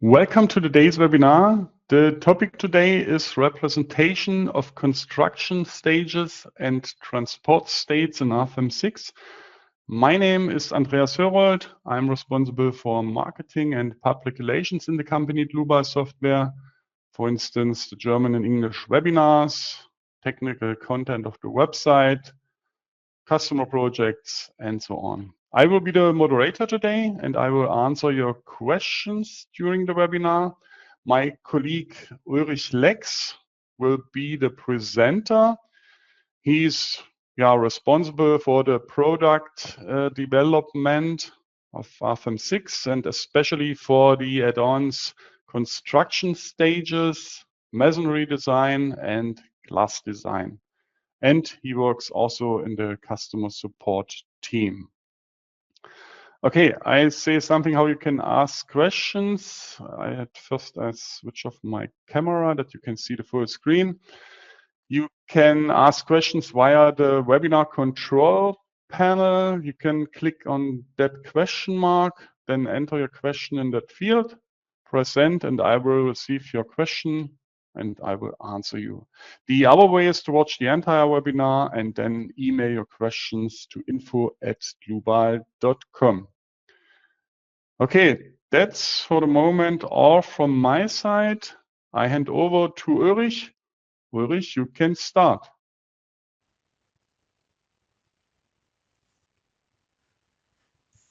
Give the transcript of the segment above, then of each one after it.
Welcome to today's webinar. The topic today is representation of construction stages and transport states in RFEM 6. My name is Andreas Hörold. I'm responsible for marketing and public relations in the company Dlubal Software. For instance, the German and English webinars, technical content of the website, customer projects, and so on. I will be the moderator today and I will answer your questions during the webinar. My colleague Ulrich Lex will be the presenter. He's responsible for the product development of RFEM 6 and especially for the add-ons construction stages, masonry design, and glass design. And he works also in the customer support team. Okay, I say something how you can ask questions. I switch off my camera that you can see the full screen. You can ask questions via the webinar control panel. You can click on that question mark, then enter your question in that field, press send, and I will receive your question and I will answer you. The other way is to watch the entire webinar and then email your questions to info@dlubal.com. Okay, that's for the moment all from my side. I hand over to Ulrich. Ulrich, you can start.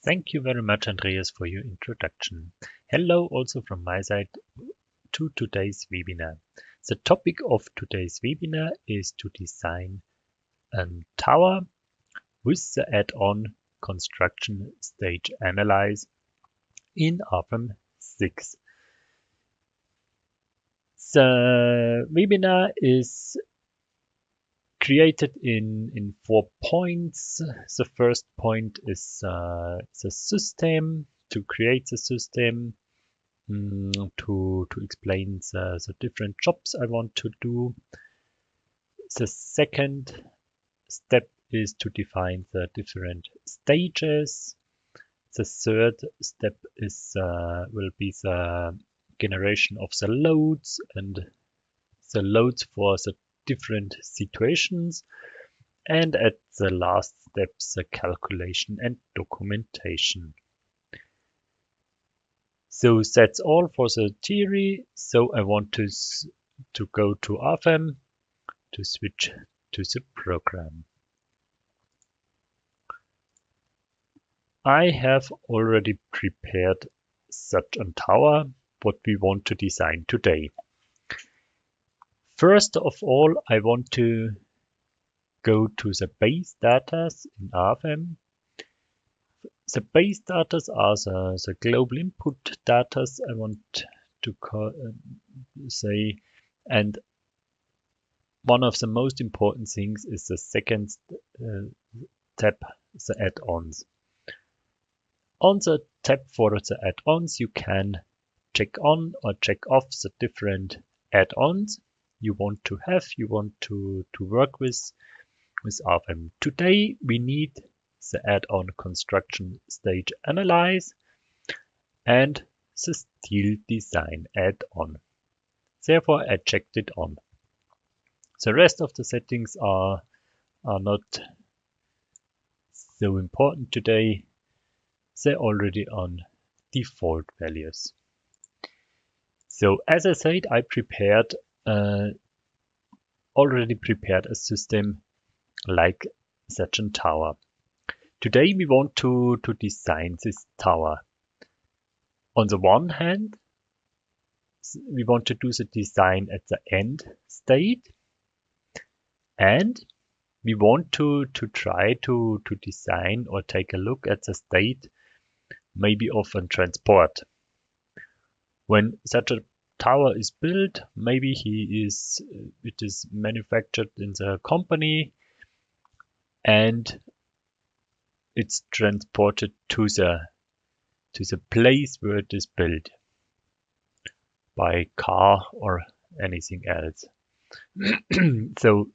Thank you very much, Andreas, for your introduction. Hello also from my side to today's webinar. The topic of today's webinar is to design a tower with the add-on construction stage analyze in RFEM 6. The webinar is created in 4 points. The first point is the system, to create the system, to explain the different jobs I want to do. The second step is to define the different stages. The third step is will be the generation of the loads and the loads for the different situations, and at the last step the calculation and documentation. So that's all for the theory. So I want to go to RFEM to switch to the program. I have already prepared such a tower what we want to design today. First of all, I want to go to the base data in RFEM. The base data are the global input data I want to say, and one of the most important things is the second tab, the add-ons. On the tab for the add-ons, you can check on or check off the different add-ons you want to have, you want to work with RFEM. Today we need the add-on construction stage analyze and the steel design add-on. Therefore I checked it on. The rest of the settings are not so important today. They're already on default values. So as I said, I already prepared a system like such a tower. Today we want to design this tower. On the one hand, we want to do the design at the end state, and we want to try to design or take a look at the state maybe of a transport. When such a tower is built, maybe it is manufactured in the company and it's transported to the place where it is built by car or anything else. So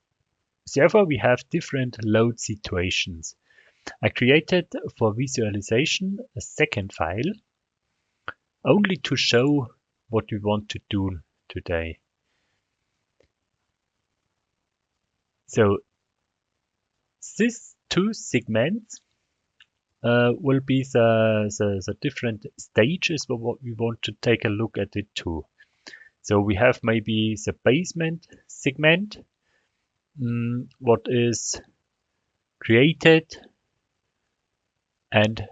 therefore we have different load situations. I created for visualization a second file only to show what we want to do today. So these two segments will be the different stages of what we want to take a look at it too. So we have maybe the basement segment, what is created and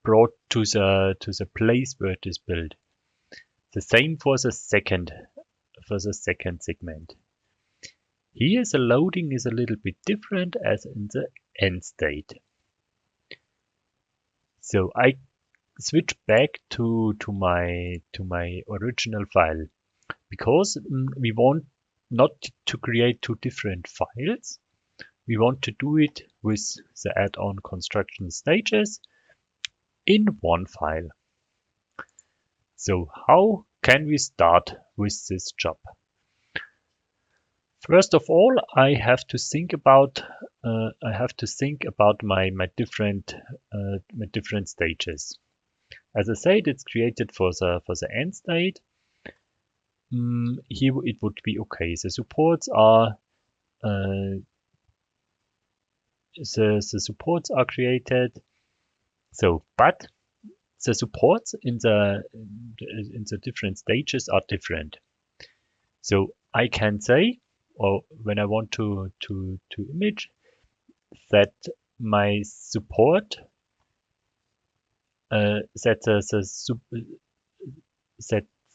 brought to the place where it is built. The same for the second segment. Here the loading is a little bit different as in the end state. So I switch back to my original file because we want not to create two different files. We want to do it with the add-on construction stages in one file. So how can we start with this job? First of all, I have to think about my different stages. As I said, it's created for the end state. Here it would be okay. The supports are created. So, but the supports in the different stages are different. So I can say, or when I want to image, that my support that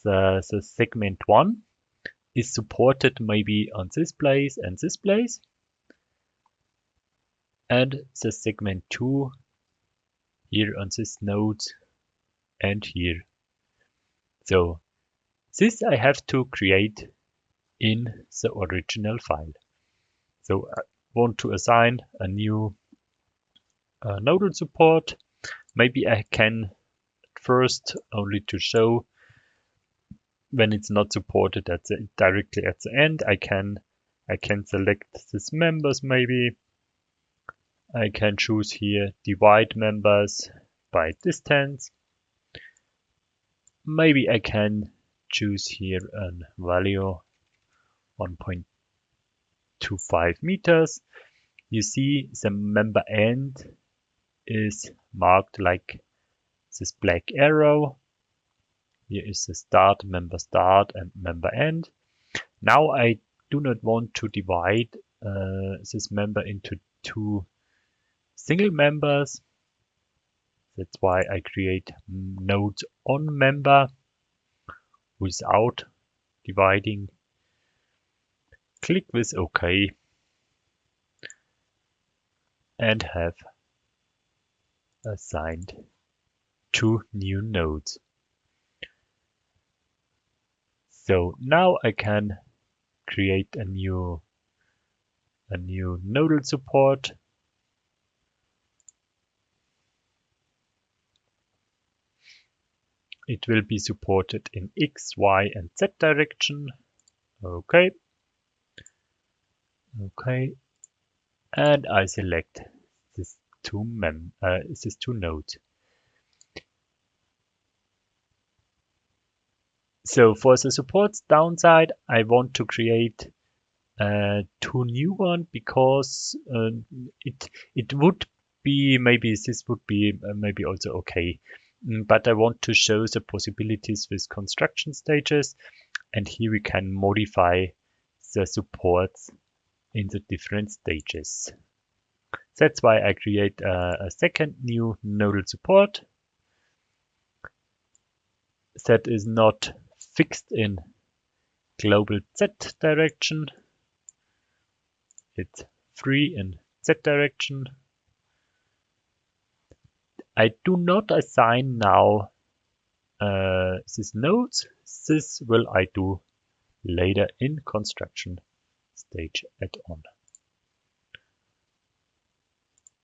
the segment 1 is supported maybe on this place and this place, and the segment 2 here on this node and here. So this I have to create in the original file. So I want to assign a new nodal support. Maybe I can first only to show when it's not supported directly at the end. I can select these members. Maybe I can choose here divide members by distance. Maybe I can choose here a value 1.25 meters. You see the member end is marked like this black arrow. Here is the start, member start and member end. Now I do not want to divide this member into two single members. That's why I create nodes on member without dividing. Click with OK and have assigned two new nodes. So now I can create a new nodal support. It will be supported in X, Y, and Z direction. Okay. Okay. And I select these two nodes. So for the supports downside, I want to create two new ones because it would be maybe this would be maybe also okay. But I want to show the possibilities with construction stages, and here we can modify the supports in the different stages. That's why I create a second new nodal support that is not fixed in global Z direction. It's free in Z direction. I do not assign now these nodes. This will I do later in construction stage add-on.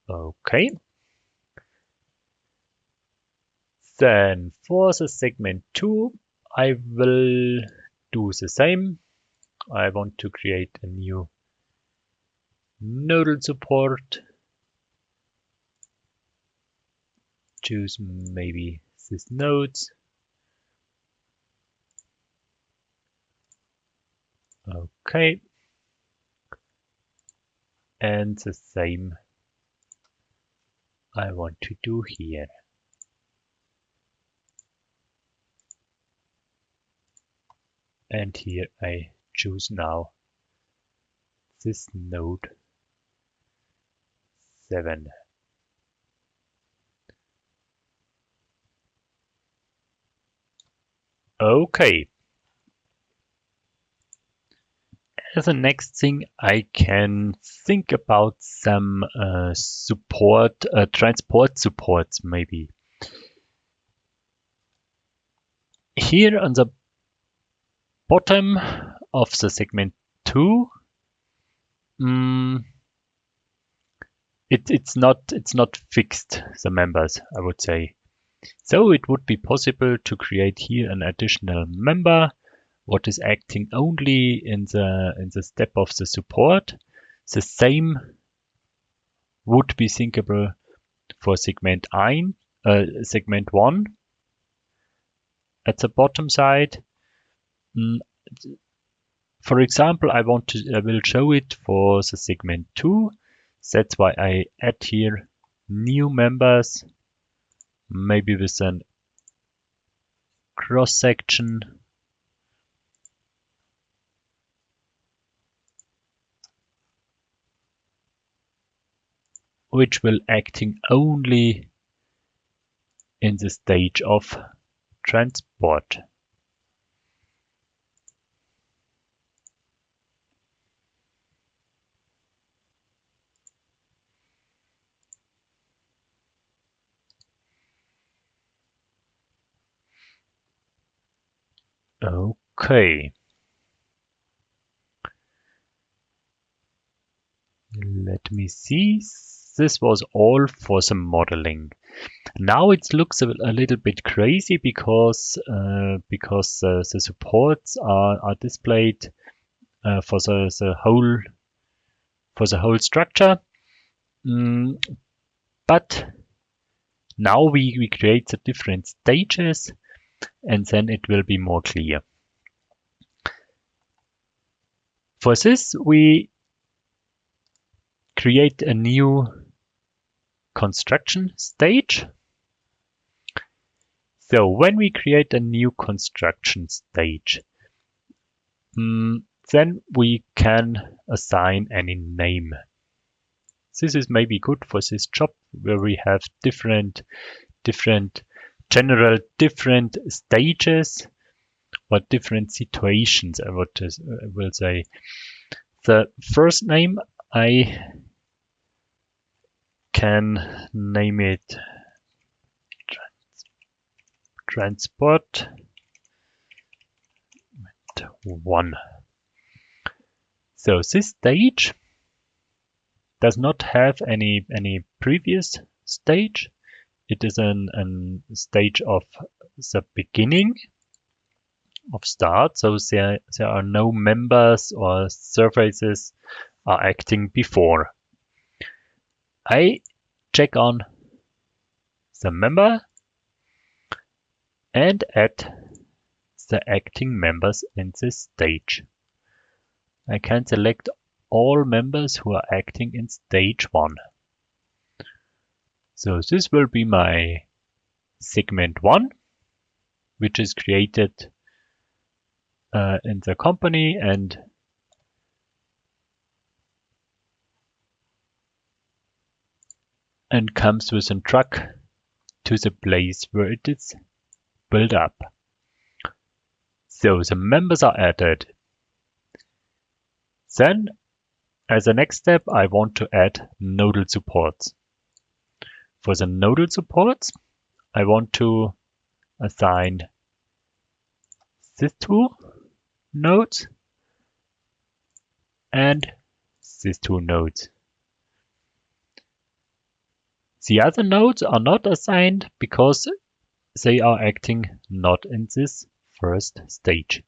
Okay. Then for the segment 2, I will do the same. I want to create a new nodal support. Choose maybe these nodes. Okay. And the same I want to do here. And here I choose now this node 7. Okay. As the next thing, I can think about some transport supports maybe. Here on the bottom of the segment 2, it's not fixed, the members, I would say. So it would be possible to create here an additional member what is acting only in the step of the support. The same would be thinkable for segment 1 at the bottom side. For example, I will show it for the segment 2. That's why I add here new members, maybe with an cross section. Which will acting only in the stage of transport. Okay. Let me see. This was all for some modeling. Now it looks a little bit crazy because the supports are displayed for the whole structure. But now we create the different stages, and then it will be more clear. For this, we create a new construction stage. So when we create a new construction stage, then we can assign any name. This is maybe good for this job where we have different stages or different situations. I will say the first name I can name it transport 1. So this stage does not have any previous stage. It is a stage of the beginning of start. So there are no members or surfaces are acting before. I check on the member and add the acting members in this stage. I can select all members who are acting in stage 1. So this will be my segment 1, which is created in the company and comes with a truck to the place where it is built up. So the members are added. Then, as a next step, I want to add nodal supports. For the nodal supports, I want to assign these 2 nodes and these 2 nodes. The other nodes are not assigned because they are acting not in this first stage.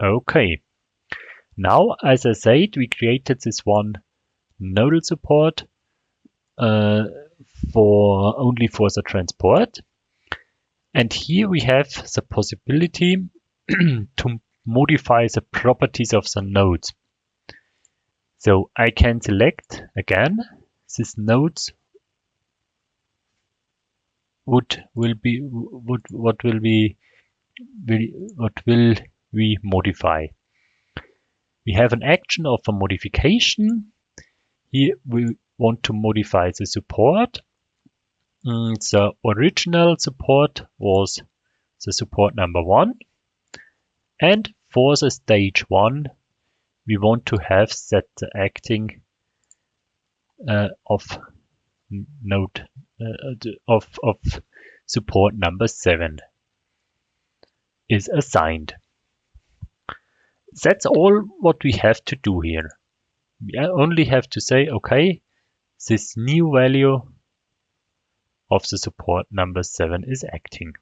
Okay. Now, as I said, we created this one nodal support only for the transport. And here we have the possibility to modify the properties of the nodes. So I can select again these nodes. What will we modify? We have an action of a modification. Here we want to modify the support. The original support was the support number 1. And for the stage 1, we want to have that the acting of node of support number 7 is assigned. That's all what we have to do here. We only have to say, okay, this new value of the support number 7 is acting.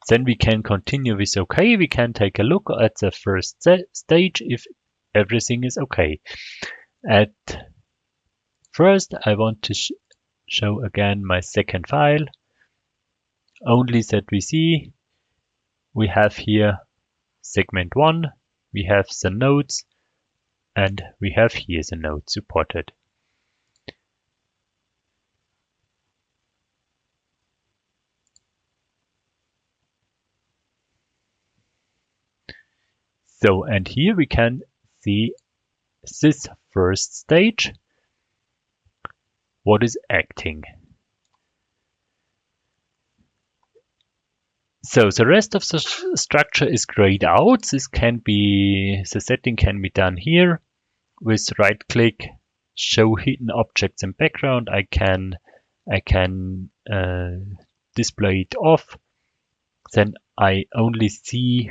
Then we can continue with okay. We can take a look at the first stage if everything is okay. At first, I want to show again my second file. Only that we see we have here segment 1, we have the nodes, and we have here the node supported. So, and here we can see this first stage, what is acting. So the rest of the structure is grayed out. The setting can be done here with right click, show hidden objects in background. I can display it off. Then I only see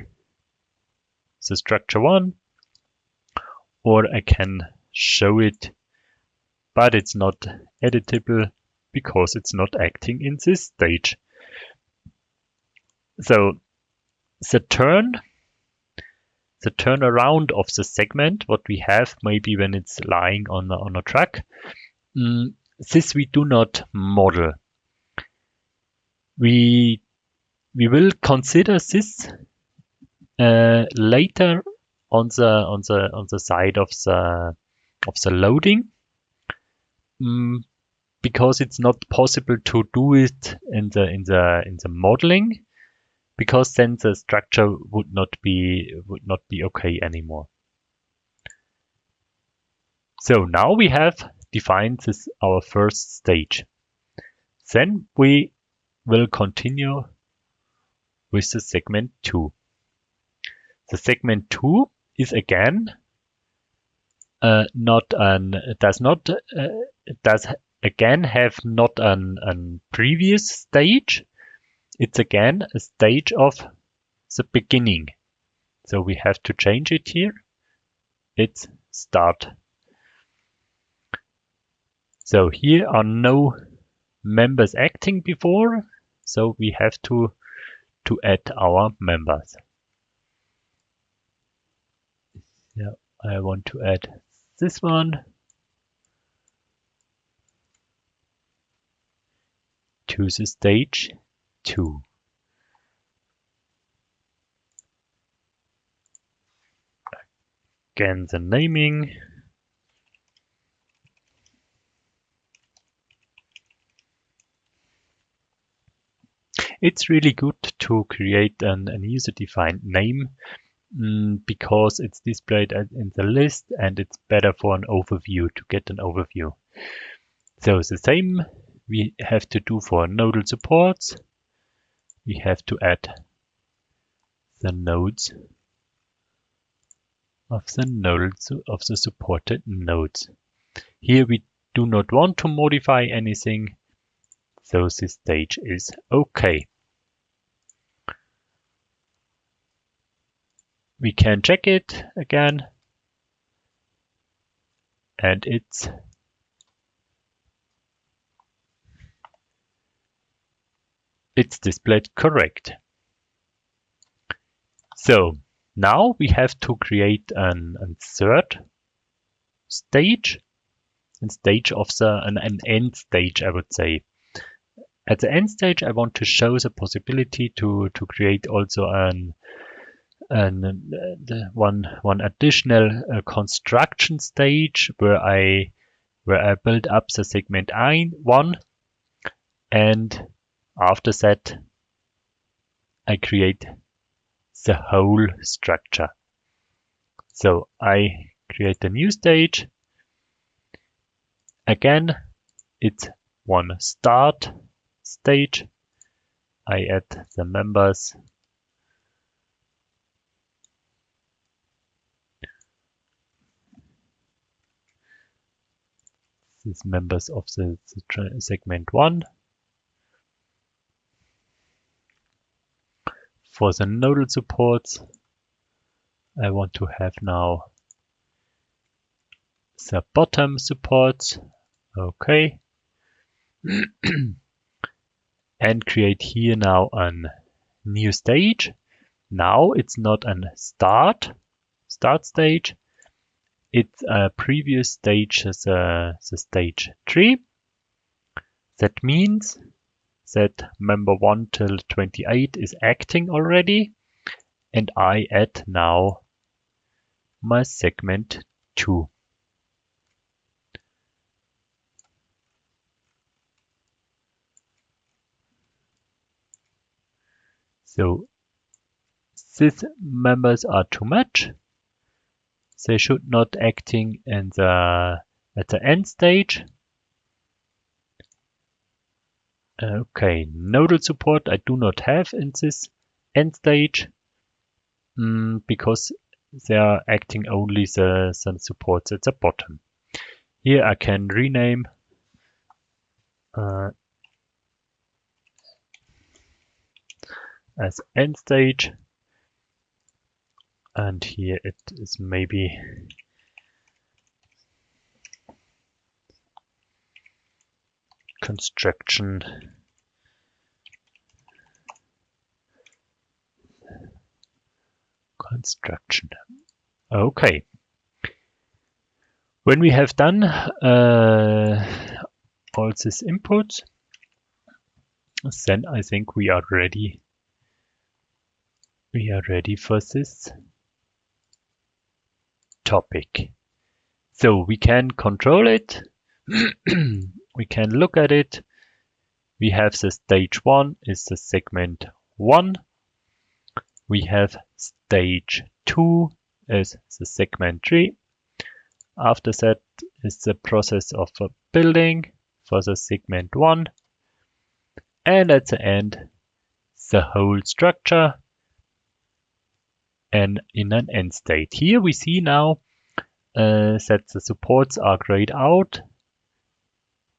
the structure 1, or I can show it, but it's not editable because it's not acting in this stage. So the turnaround of the segment, what we have maybe when it's lying on a track, this we do not model. We will consider this later on the side of the loading, because it's not possible to do it in the modeling, because then the structure would not be okay anymore. So now we have defined this our first stage. Then we will continue with the segment 2. The segment 2 is again does again have not an previous stage. It's again a stage of the beginning. So we have to change it here. It's start. So here are no members acting before. So we have to add our members. Yeah, I want to add this one to the stage 2. Again, the naming. It's really good to create an user-defined name because it's displayed in the list and it's better for an overview, to get an overview. So the same we have to do for nodal supports. We have to add the nodes of the supported nodes. Here we do not want to modify anything, so this stage is okay. We can check it again, and it's displayed correct. So now we have to create an third stage, an end stage, I would say. At the end stage, I want to show the possibility to create also and the one additional construction stage where I build up the segment 1, and after that I create the whole structure. So I create a new stage. Again, it's one start stage. I add the members. These members of the segment 1. For the nodal supports, I want to have now the bottom supports. Okay. And create here now a new stage. Now it's not a start stage. It's a previous stage, the stage 3. That means that member 1 till 28 is acting already, and I add now my segment 2. So these members are too much. They should not acting at the end stage. Okay, nodal support I do not have in this end stage because they are acting only the supports at the bottom. Here I can rename as end stage, and here it is maybe construction Okay. When we have done all these inputs, then I think we are ready. We are ready for this topic. So we can control it. We can look at it. We have the stage 1 is the segment 1. We have stage 2 is the segment 3. After that is the process of building for the segment 1. And at the end, the whole structure and in an end state. Here we see now that the supports are grayed out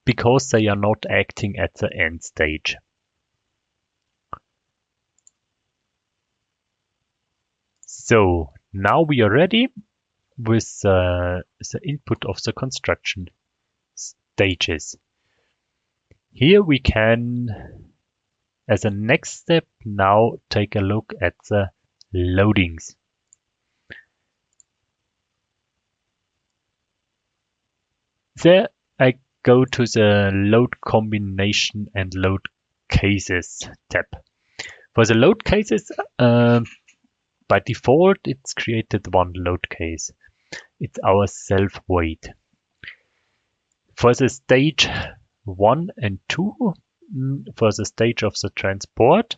because they are not acting at the end stage. So now we are ready with the input of the construction stages. Here we can, as a next step, now take a look at the loadings. There I go to the load combination and load cases tab. For the load cases, by default, it's created one load case. It's our self-weight. For the stage 1 and 2, for the stage of the transport,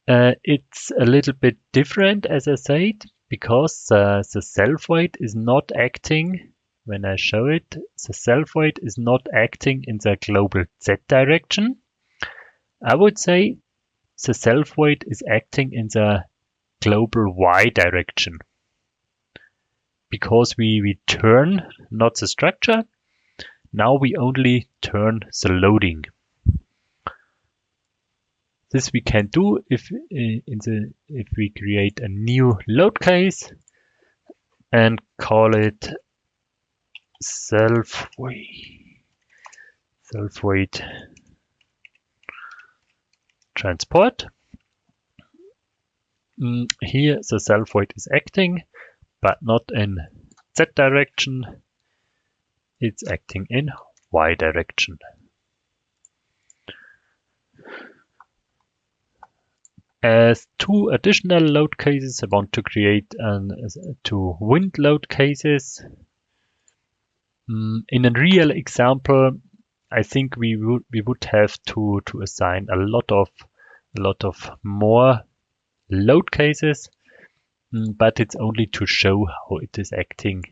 it's a little bit different, as I said, because the self-weight is not acting. When I show it, the self-weight is not acting in the global Z direction. I would say the self-weight is acting in the global Y direction. Because we turn not the structure, now we only turn the loading. This we can do if we create a new load case and call it self-weight transport. Here the self-weight is acting, but not in Z direction. It's acting in Y direction. As two additional load cases, I want to create two wind load cases. In a real example, I think we would have to assign a lot of more load cases, but it's only to show how it is acting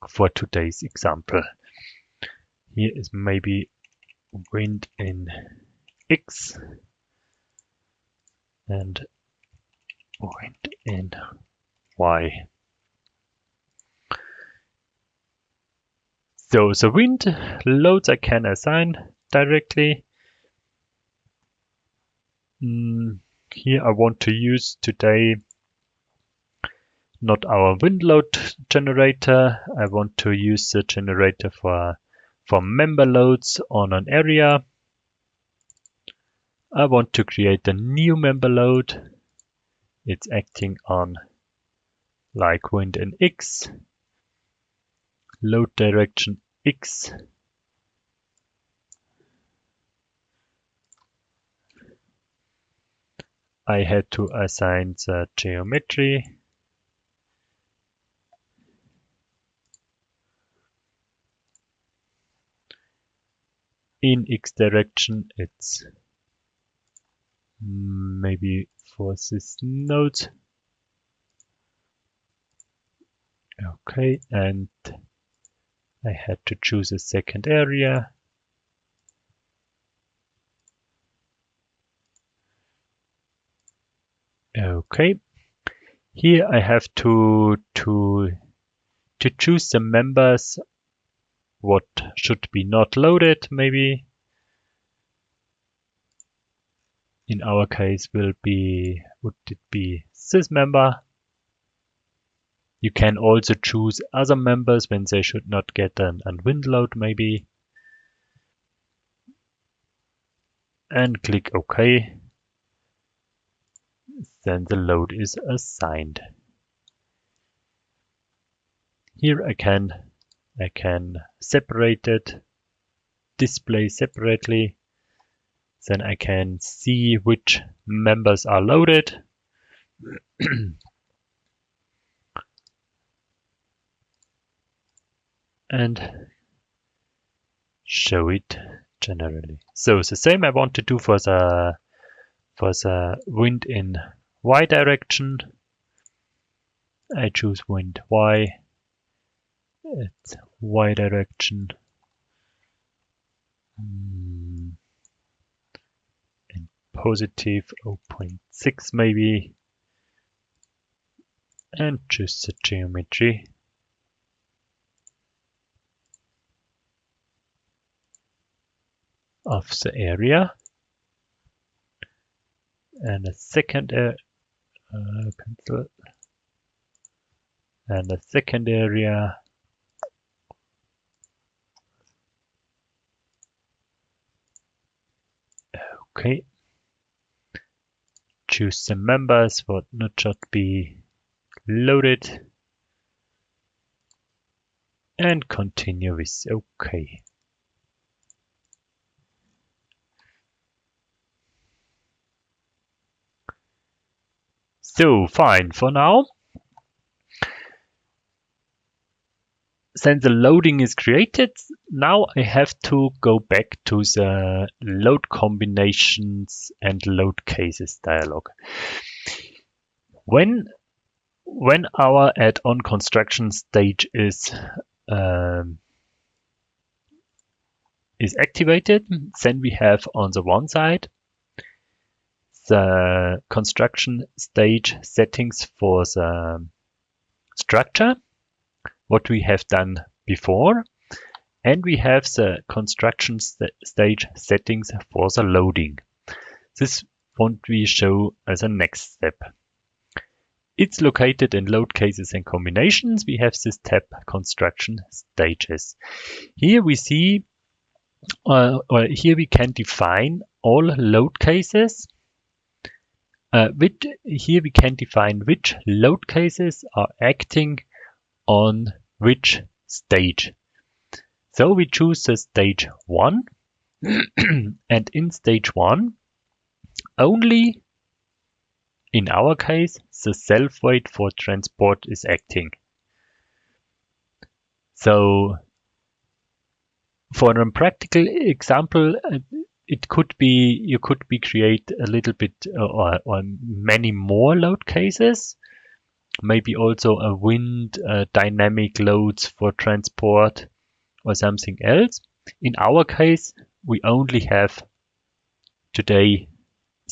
for today's example. Here is maybe wind in X and wind in Y. So the wind loads I can assign directly. Here I want to use today not our wind load generator. I want to use the generator for member loads on an area. I want to create a new member load. It's acting on like wind in X, load direction X. I had to assign the geometry. In X direction, it's maybe for this node. Okay, and I had to choose a second area. Okay, here I have to choose the members what should be not loaded, maybe. In our case would it be this member? You can also choose other members when they should not get an wind load maybe. And click OK. Then the load is assigned. Here I can separate it, display separately. Then I can see which members are loaded. And show it generally. So the same I want to do for the wind in Y direction. I choose wind Y. It's Y direction. And positive 0.6 maybe. And choose the geometry. Of the area. And a second pencil. And a second area. Okay. Choose the members what not should be loaded. And continue with OK. So fine for now. Then the loading is created. Now I have to go back to the load combinations and load cases dialog. When our add-on construction stage is activated, then we have on the one side the construction stage settings for the structure, what we have done before, and we have the construction stage settings for the loading. This what we show as a next step. It's located in load cases and combinations. We have this tab construction stages. Here we see, here we can define all load cases. Here we can define which load cases are acting on which stage. So we choose the stage 1 and in stage 1 only in our case the self-weight for transport is acting. So for a practical example, it could be you could be create a little bit or many more load cases, maybe also a wind dynamic loads for transport or something else. In our case, we only have today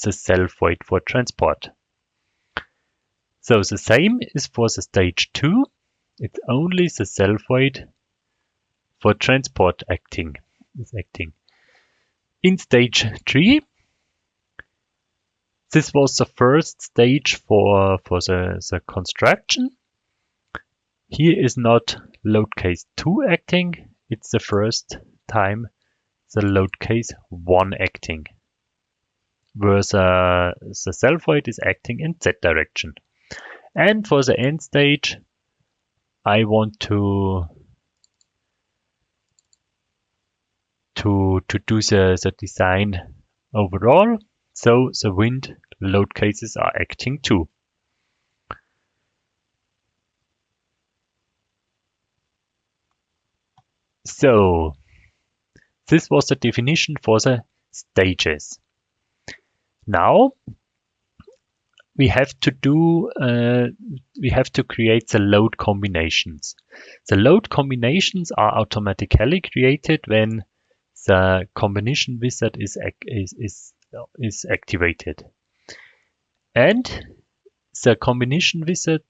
the self-weight for transport. So the same is for the stage 2. It's only the self-weight for transport is acting. In stage 3, this was the first stage for the construction. Here is not load case 2 acting, it's the first time the load case 1 acting, where the self-weight is acting in Z direction. And for the end stage, I want to do the design overall, so the wind load cases are acting too. So this was the definition for the stages. Now we have to create the load combinations. The load combinations are automatically created when the combination wizard is activated. And the combination wizard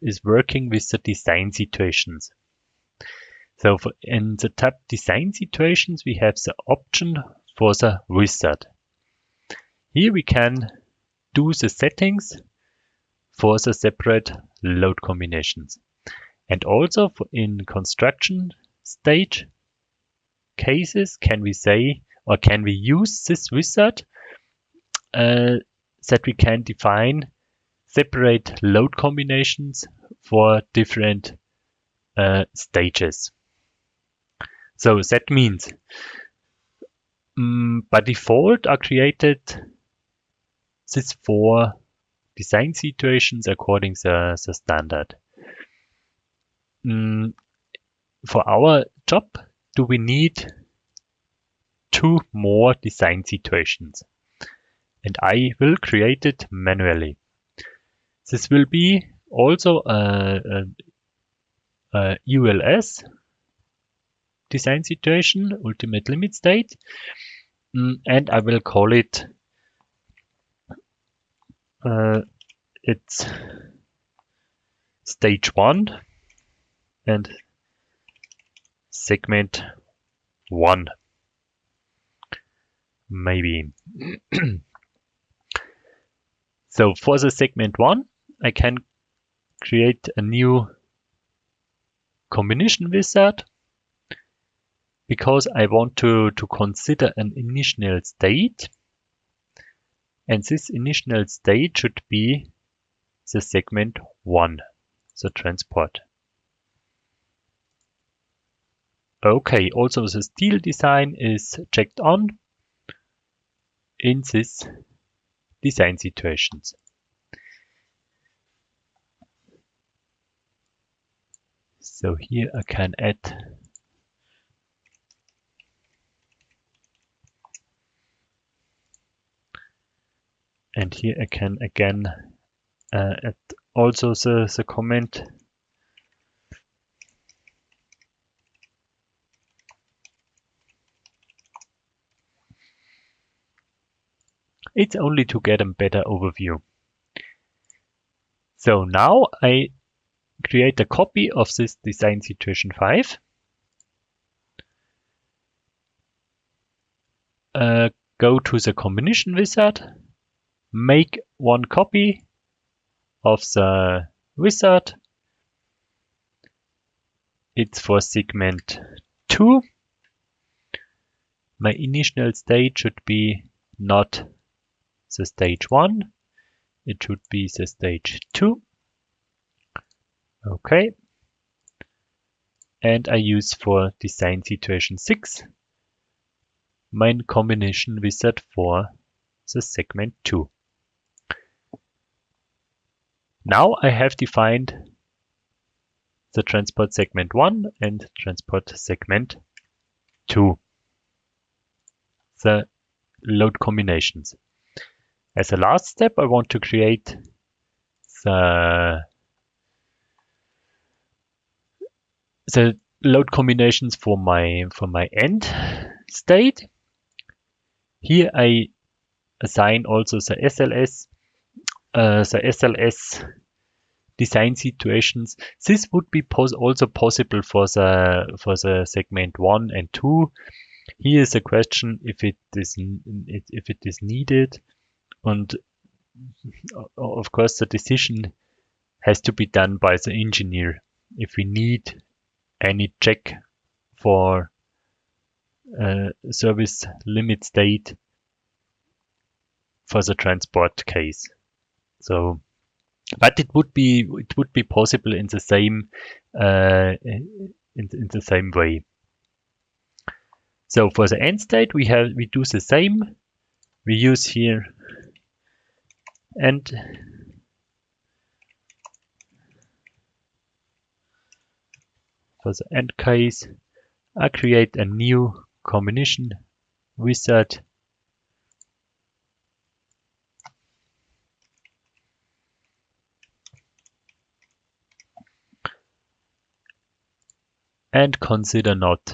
is working with the design situations. So in the tab design situations, we have the option for the wizard. Here we can do the settings for the separate load combinations. And also in construction stage cases, can we use this wizard that we can define separate load combinations for different stages. So that means by default are created these 4 design situations according to the standard. For our job, do we need 2 more design situations? And I will create it manually. This will be also a ULS design situation, ultimate limit state, and I will call it it's stage 1 and segment 1, maybe. So for the segment 1, I can create a new combination wizard because I want to consider an initial state. And this initial state should be the segment 1, the transport. Okay, also the steel design is checked on in this design situations. So here I can add and here I can again add also the comment. It's only to get a better overview. So now I create a copy of this design situation 5. Go to the combination wizard, make 1 copy of the wizard. It's for segment 2. My initial state should be not the stage 1, it should be the stage 2. Okay. And I use for design situation 6 my combination wizard for the segment 2. Now I have defined the transport segment 1 and transport segment 2, the load combinations. As a last step, I want to create the load combinations for my end state. Here I assign also the SLS design situations. This would be also possible for the segment 1 and 2. Here is a question if it is needed, and of course the decision has to be done by the engineer if we need any check for service limit state for the transport case. So, but it would be possible in the same in the same way. So for the end state, we do the same. We use here and for the end case, I create a new combination wizard and consider not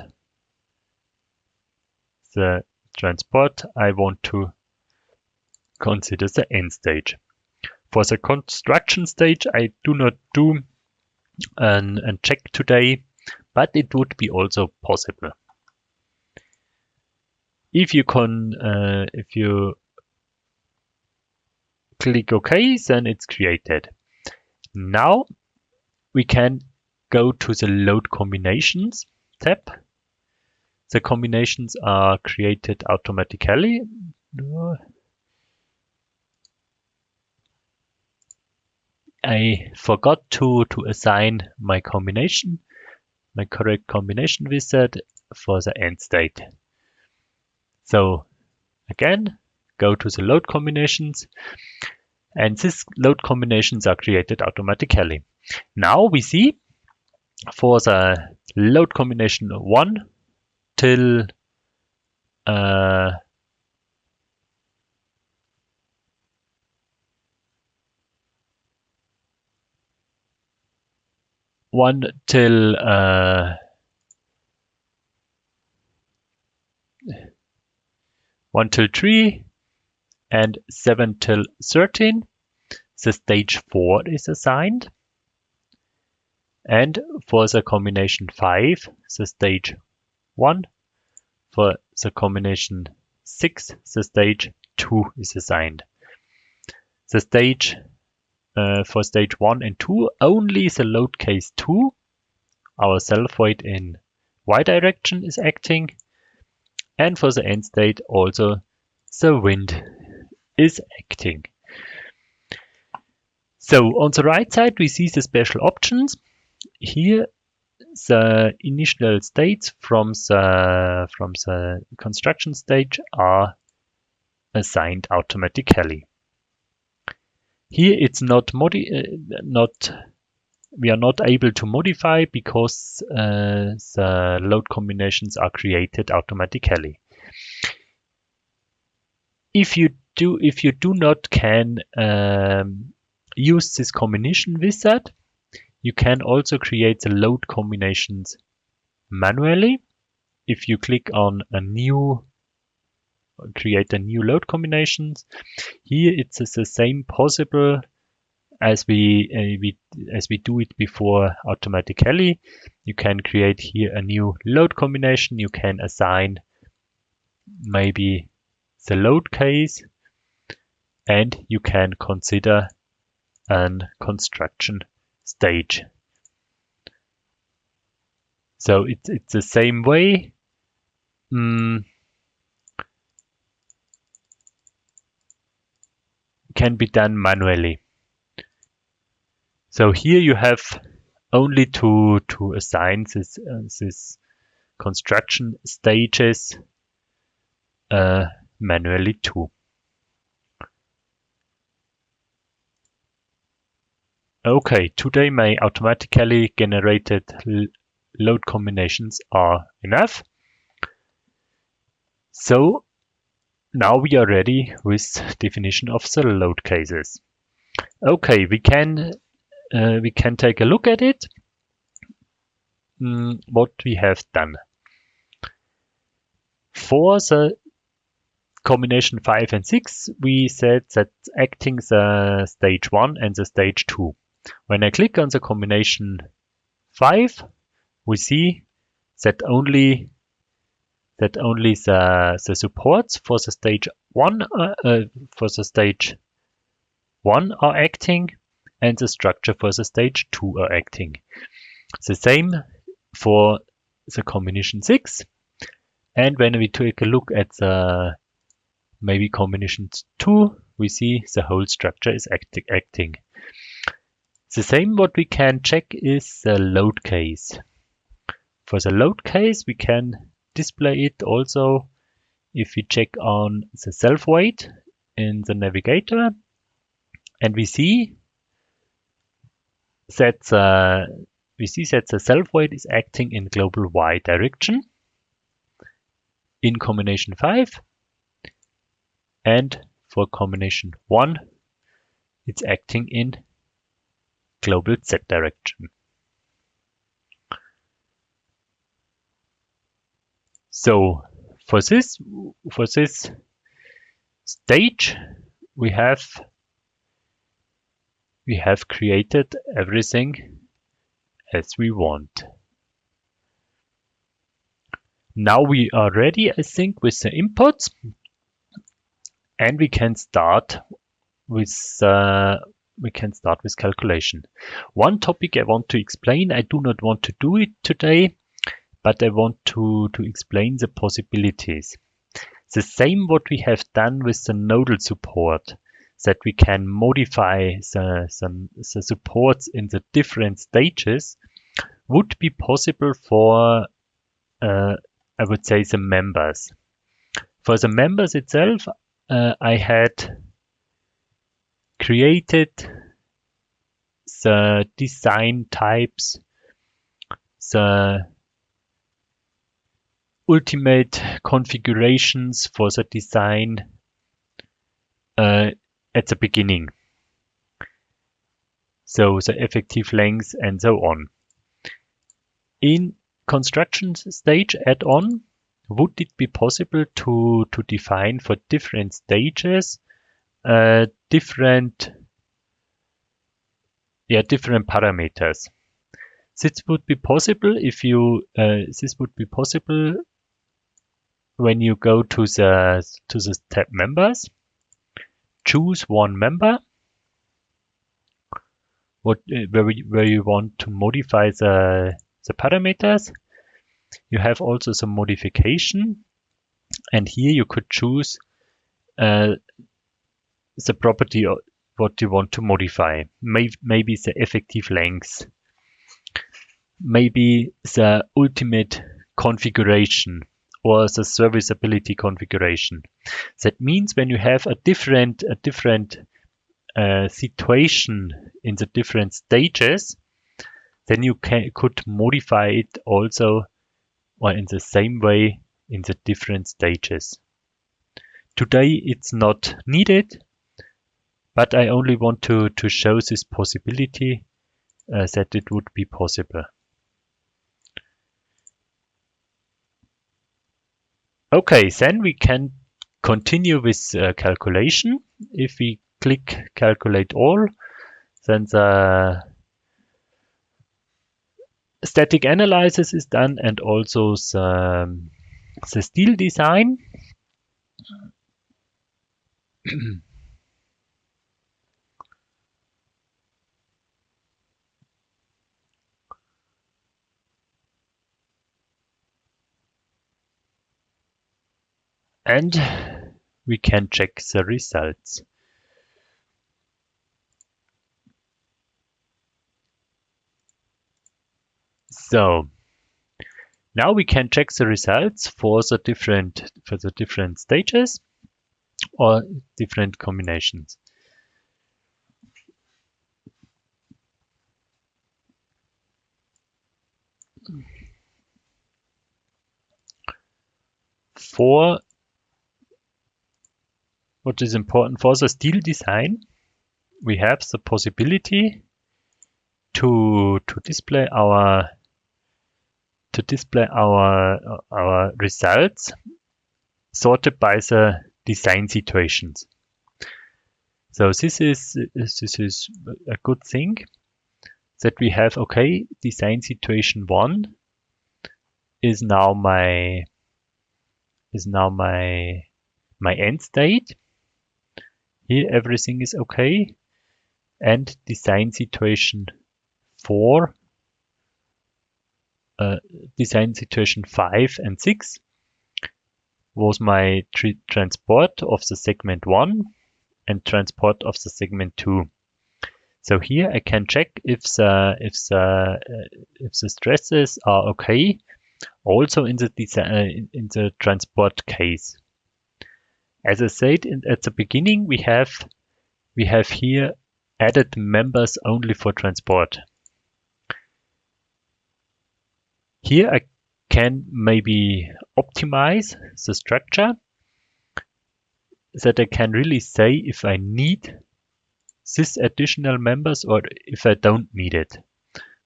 the transport. I want to consider the end stage. For the construction stage, I do not do a check today, but it would be also possible. If you click OK, then it's created. Now we can go to the load combinations tab. The combinations are created automatically. I forgot to assign my correct combination wizard for the end state. So again, go to the load combinations, and these load combinations are created automatically. Now we see for the load combination 1 till 1 till 1 till 3 and 7 till 13, the stage 4 is assigned. And for the combination 5, the stage 1. For the combination 6, the stage 2 is assigned. The stage for stage 1 and 2, only the load case 2, our self weight in y direction, is acting. And for the end state, also the wind is acting. So on the right side, we see the special options. Here, the initial states from the construction stage are assigned automatically. Here it's we are not able to modify because the load combinations are created automatically. If you do not can use this combination wizard, you can also create the load combinations manually. If you click on create a new load combinations, here it's the same possible as we do it before automatically. You can create here a new load combination. You can assign maybe the load case, and you can consider an construction stage. So it's the same way. Can be done manually. So here you have only to assign this construction stages manually too. Okay, today my automatically generated load combinations are enough. So now we are ready with definition of the load cases. Okay, we can take a look at it. What we have done. For the combination 5 and 6, we said that acting the stage 1 and the stage 2. When I click on the combination 5, we see that only the supports for the stage 1 are acting, and the structure for the stage 2 are acting. The same for the combination 6. And when we take a look at the maybe combination 2, we see the whole structure is acting. The same what we can check is the load case. For the load case, we can display it also if we check on the self-weight in the navigator, and we see that the self-weight is acting in global Y direction in combination 5, and for combination 1, it's acting in global Z direction. So for this stage, we have created everything as we want. Now we are ready, I think, with the inputs, and we can start with calculation. One topic I want to explain, I do not want to do it today, but I want to explain the possibilities. The same what we have done with the nodal support, that we can modify the supports in the different stages, would be possible for, I would say, the members. For the members itself, I had created the design types, the ultimate configurations for the design at the beginning. So the effective length and so on. In construction stage add-on, would it be possible to define for different stages different parameters? This would be possible if you when you go to the tab members, choose one member where you want to modify the parameters. You have also some modification, and here you could choose the property of what you want to modify. Maybe the effective length, maybe the ultimate configuration, or the serviceability configuration. That means when you have a different situation in the different stages, then you could modify it also, or in the same way, in the different stages. Today it's not needed, but I only want to show this possibility that it would be possible. Okay, then we can continue with calculation. If we click calculate all, then the static analysis is done, and also the steel design. And we can check the results. So now we can check the results for the different stages or different combinations. for what is important for the style design, we have the possibility to display our results sorted by the design situations. So this is a good thing that we have. Okay, design situation 1 is now my end state. Here everything is okay, and design situation 4, design situation 5 and 6 was my transport of the segment 1 and transport of the segment 2. So here I can check if the stresses are okay, also in the transport case. As I said at the beginning, we have here added members only for transport. Here I can maybe optimize the structure that I can really say if I need this additional members or if I don't need it.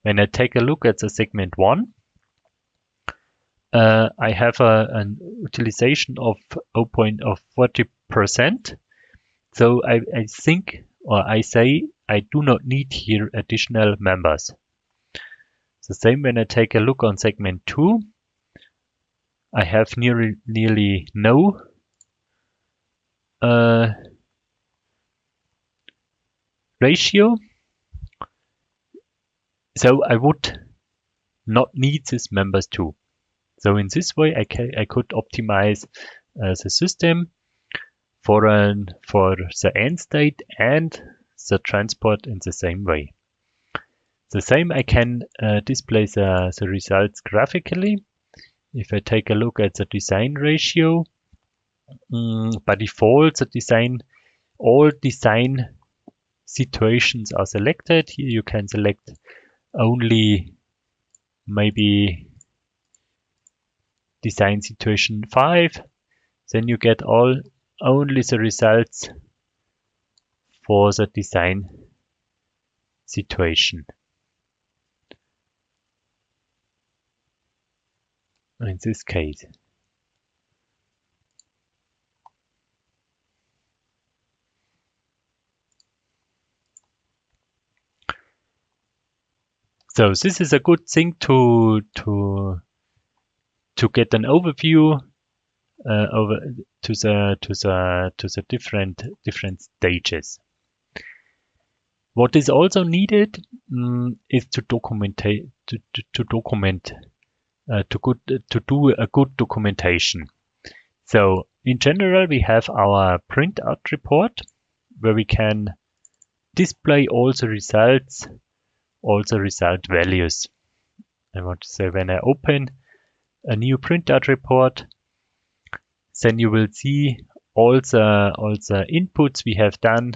When I take a look at the segment 1, I have an utilization of 40%. So I think, or I say, I do not need here additional members. The same when I take a look on segment 2, I have nearly no ratio. So I would not need these members too. So in this way, I could optimize the system for the end state and the transport in the same way. The same I can display the results graphically. If I take a look at the design ratio, by default, all design situations are selected. Here you can select only maybe design situation 5. Then you get only the results for the design situation. In this case. So this is a good thing to get an overview over to the different stages. What is also needed is to document to do a good documentation. So in general, we have our printout report where we can display all the results, all the result values. I want to say when I open a new printout report, then you will see all the inputs we have done,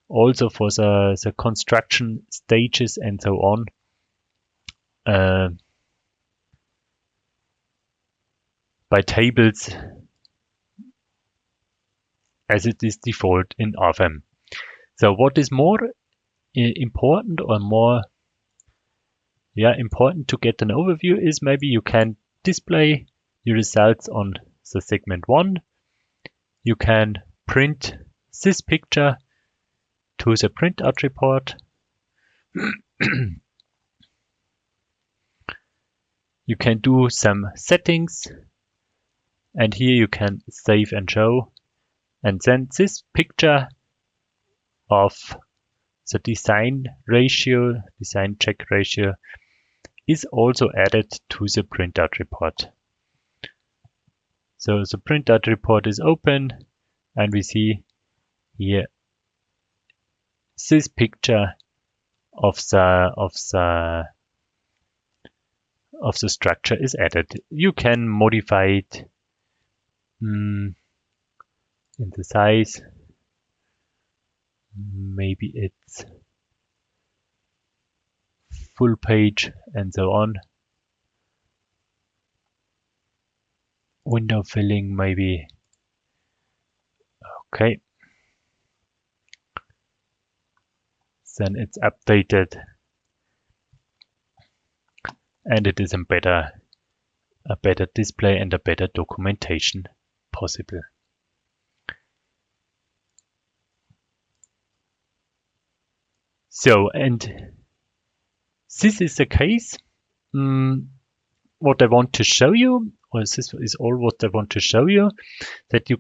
also for the construction stages and so on. By tables as it is default in RFEM. So what is more important or more important to get an overview is maybe you can display your results on the segment 1. You can print this picture to the printout report. You can do some settings, and here you can save and show. And then this picture of the design check ratio is also added to the printout report. So the printout report is open and we see here this picture of the structure is added. You can modify it in the size. Maybe it's full page and so on. window filling maybe. Okay. Then it's updated and it is a better display and a better documentation possible. So, and this is the case. What I want to show you, or this is all what I want to show you, that you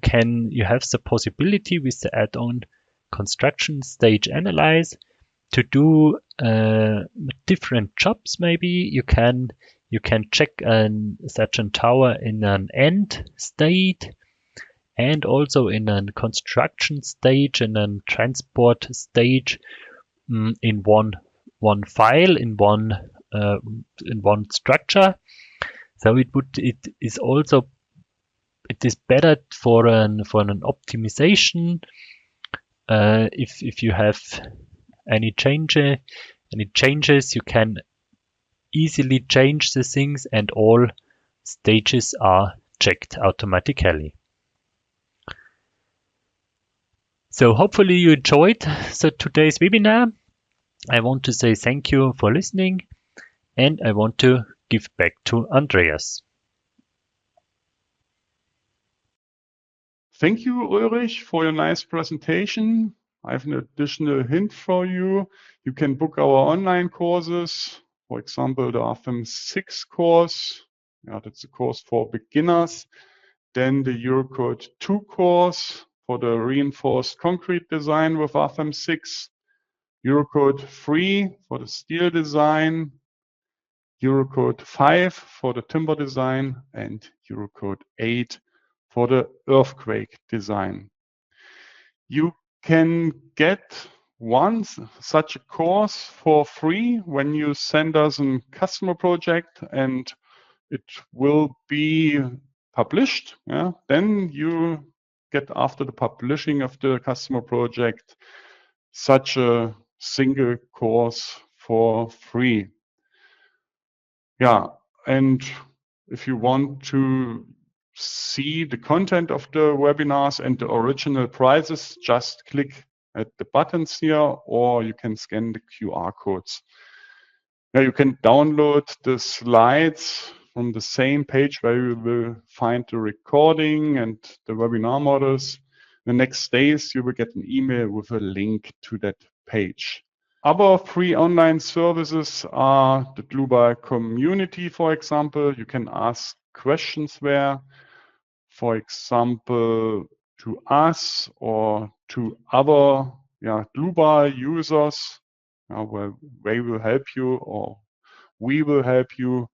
have the possibility with the add-on construction stage analyze to do different jobs. Maybe you can check such a tower in an end state and also in a construction stage and a transport stage in one file, in one structure. So it is better for an optimization if you have any changes, you can easily change the things and all stages are checked automatically. So hopefully you enjoyed today's webinar. I want to say thank you for listening and I want to give back to Andreas. Thank you, Ulrich, for your nice presentation. I have an additional hint for you. You can book our online courses. For example, the RFEM 6 course. Yeah, that's a course for beginners. Then the Eurocode 2 course for the reinforced concrete design with RFEM 6. Eurocode 3 for the steel design. Eurocode 5 for the timber design and Eurocode 8 for the earthquake design. You can get such a course for free when you send us a customer project and it will be published. Yeah? Then you get, after the publishing of the customer project, such a single course for free. Yeah, and if you want to see the content of the webinars and the original prizes, just click at the buttons here, or you can scan the QR codes. Now you can download the slides from the same page where you will find the recording and the webinar models. The next days you will get an email with a link to that page. Other free online services are the Dlubal community, for example. You can ask questions there, for example, to us or to other Dlubal users, where they will help you or we will help you.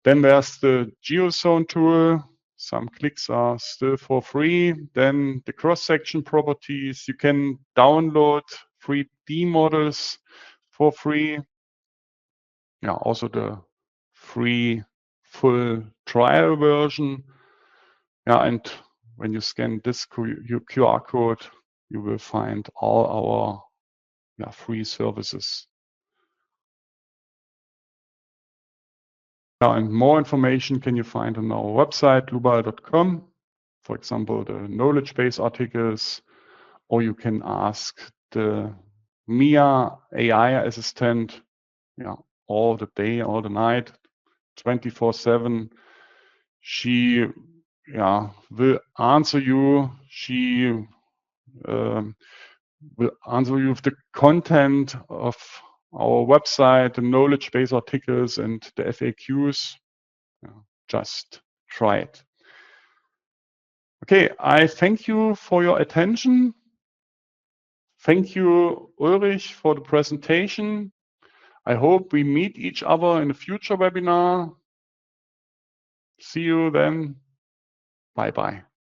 Then there's the GeoZone tool. Some clicks are still for free. Then the cross-section properties. You can download 3D models for free. Yeah, also the free full trial version. Yeah, and when you scan this QR code, you will find all our free services. Yeah, and more information can you find on our website, dlubal.com. For example, the knowledge base articles, or you can ask the Mia AI assistant, all the day, all the night, 24/7. She will answer you. She will answer you with the content of our website, the knowledge base articles and the FAQs. Just try it. Okay, I thank you for your attention. Thank you, Ulrich, for the presentation. I hope we meet each other in a future webinar. See you then. Bye-bye.